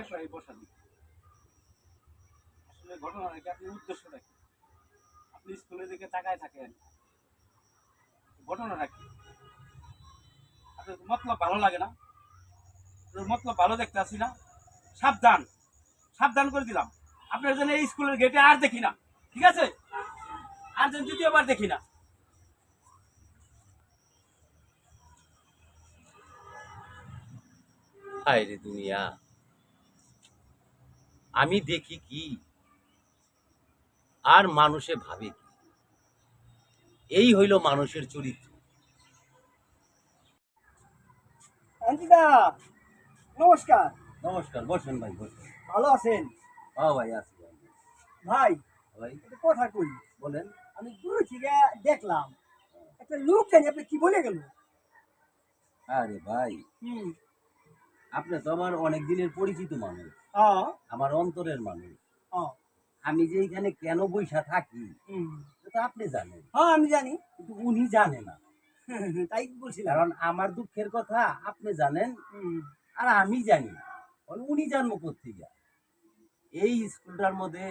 আরেকবার এই বসা দিই। আসলে ঘটনা নাকি আপনি উদ্দেশ্যটা কি? আপনি স্কুলের দিকে তাকায় থাকেন। ঘটনাটা কি? আপনার মতলব ভালো লাগে না? আপনার মতলব ভালো দেখতে আসি না? সাবধান, সাবধান করে দিলাম। আপনার জন্য এই স্কুলের গেটে আর দেখি না। ঠিক আছে? আর যেন দ্বিতীয়বার দেখি না। হায় রে দুনিয়া, আমি দেখি কি আর মানুষে ভাবে কি, এই হইল মানুষের চরিত্র। অঙ্কিতা, নমস্কার। নমস্কার, বসেন ভাই, বসেন। ভালো আছেন? হ্যাঁ ভাই, আছি ভাই। ভাই ভাই একটা কথা কই। বলেন। আমি দূর থেকে দেখলাম একটা লোক জানি আপনি কি বলে গেল। আরে ভাই, হুম। আপনি তো আমার অনেক দিনের পরিচিত মানুষ, হ্যাঁ। আমার অন্তরের মানুষ। হ্যাঁ। আমি যে এখানে কেন বইসা থাকি হুম। সেটা আপনি জানেন, হ্যাঁ আমি জানি। কিন্তু উনি জানে না। তাই বলছিলাম। কারণ আমার দুঃখের কথা আপনি জানেন হুম। আর আমি জানি, উনি জানবো কোথেকে? এই স্কুলটার মধ্যে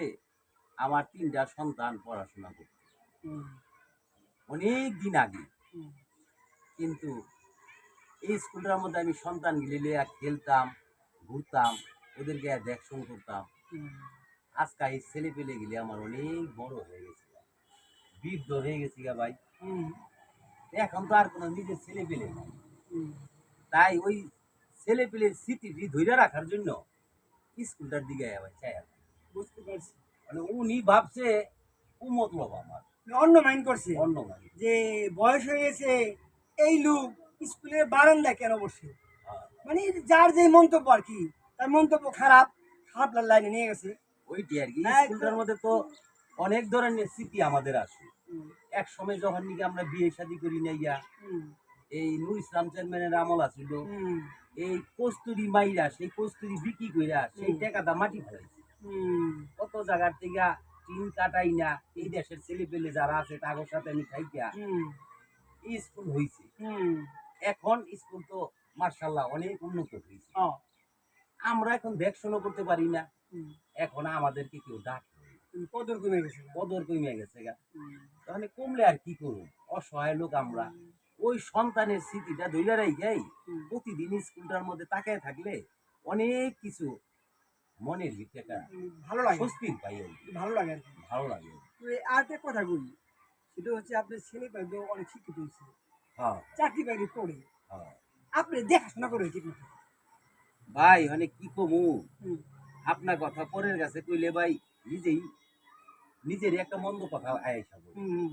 আমার 3টা সন্তান পড়াশোনা করত হুম। অনেক দিন আগে, হুম। কিন্তু এই স্কুলটার মধ্যে আমি সন্তান গিলে খেলতাম, ঘুরতাম, ওদেরকে দেখশন করতাম। হুম। আজকে এই ছেলে পেলে গেলে আমার অনেক বড় হয়ে গেছে, বৃদ্ধ হয়ে গেছি গা ভাই। হুম। এখন তো আর কোনো নিজের ছেলে পেলে নাই। হুম। তাই ওই ছেলে পেলের স্মৃতিটি ধরে রাখার জন্য স্কুলটার দিকে আবার চাই। বুঝতে পারছি। মানে উনি ভাবছে ও মতলব আমার, অন্য মাইন্ড করছে অন্য মানে। যে বয়স হয়ে গেছে, এই লোক স্কুলের বারান্দায় কেন বসে। মানে যার যে মন্তব্য আর কি, তার মন্তব্য খারাপ খারাপ লাইনে নিয়ে গেছে। ওইটি আর কি। হ্যাঁ, স্কুলটার মধ্যে তো অনেক ধরনের স্মৃতি আমাদের আসে। হুম। এক সময় যখন নাকি আমরা বিয়ে শাদী করি না ইয়া, হুম। এই নুর ইসলাম চেয়ারম্যানের আমল আছিল, হুম। এই কস্তুরি মাইরা সেই কস্তুরি বিক্রি কইরা সেই হুম। টাকাটা মাটি ফেলাইছে। হুম। কত জায়গার থেকে টিন কাটাই না এই দেশের ছেলে পেলে যারা আছে তাদের সাথে আমি খাইয়া হুম। এই স্কুল হয়েছে। হুম। এখন স্কুল তো মার্শাল্লাহ অনেক উন্নত হয়েছে। হ্যাঁ। আমরা এখন দেখশনও করতে পারি না, হুম। এখন আমাদেরকে কেউ ডাকে না। কদর কমে গেছে। কদর কমে গেছে গা। হুম। তাহলে কমলে আর কি করবো? অসহায় লোক আমরা। ওই সন্তানের স্মৃতিটা ধইরা রাইখাই হুম। প্রতিদিন স্কুলটার মধ্যে তাকায় থাকলে অনেক কিছু মনের ভিতরে একটা ভালো লাগে, স্বস্তির পাই আর কি। ভালো লাগে আর কি। ভালো লাগে। তো আর একটা কথা বলি, সেটা হচ্ছে আপনার ছেলে পেলে অনেক শিক্ষিত হয়েছে, হ্যাঁ, চাকরি বাকরি করে, হ্যাঁ। আপনি দেখাশোনা করে ঠিক মতো। ভাই মানে কি কমু, হুম। আপনার কথা পরের কাছে কইলে ভাই নিজেই নিজেরই একটা মন্দ কথা আয়েশা বলি। হুম।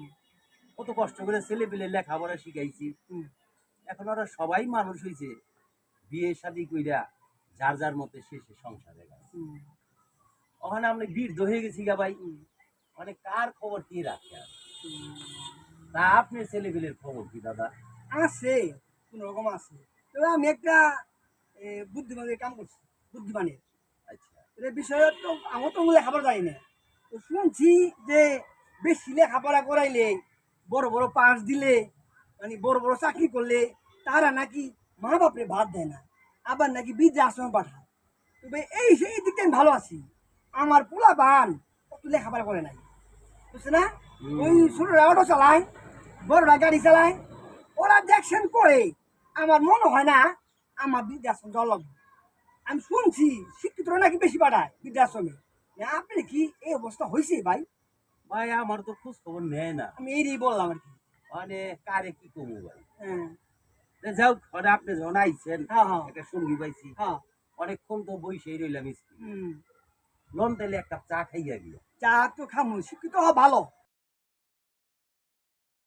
কত কষ্ট করে ছেলে পেলে লেখাপড়া শিখাইছি, হুম। এখন ওরা সবাই মানুষ হয়েছে, বিয়ে শাদী কইরা যার যার মতে শেষে সংসারে গেছে। হুম। ওখানে আমরা বৃদ্ধ হয়ে গেছি গা ভাই, হুম। মানে কার খবর কি রাখে আর? হুম। তা আপনি ছেলে পেলের খবর কি দাদা? আছে, কোন রকম আছে। তবে আমি একটা বুদ্ধিমানের কাম করছি, বুদ্ধিমানের আচ্ছা। এটা বিষয়ে তো আমার তো লেখাপড়া জানি না। তো শুনছি যে বেশি লেখাপড়া করাইলে, বড় বড় পাস দিলে, মানে বড় বড় চাকরি করলে তারা নাকি মা বাপরে ভাত দেয় না, আবার নাকি বৃদ্ধাশ্রমে পাঠায়। তবে এই দিকটা আমি ভালো আছি। আমার পোলা বান অত লেখাপড়া করে নাই, বুঝছে না? ওই ছোটরা অটো চালায়, বড়রা গাড়ি চালায়, ওরা দেখছেন করে। আমার মনে হয় না আমার বৃদ্ধাশ্রম যাওয়া লাগবে। আমি শুনছি শিক্ষিতরা নাকি বেশি পাঠায় বৃদ্ধাশ্রমে। আপনি কি এই অবস্থা হয়েছে ভাই? ভাই আমার তো খোঁজ খবর নেয় না, আমি এই বললাম আর কি। মানে কারে কি কমু ভাই। হ্যাঁ। যাও ঘরে আপনি যখন আইছেন, হ্যাঁ, হ্যাঁ। একটা সঙ্গী পাইছি, হ্যাঁ। অনেকক্ষণ তো বইসেই রইলাম স্কুল। হুম। লন তাইলে এক কাপ চা খাইয়া গিয়া। চা তো খামু, শিক্ষিত হওয়া ভালো।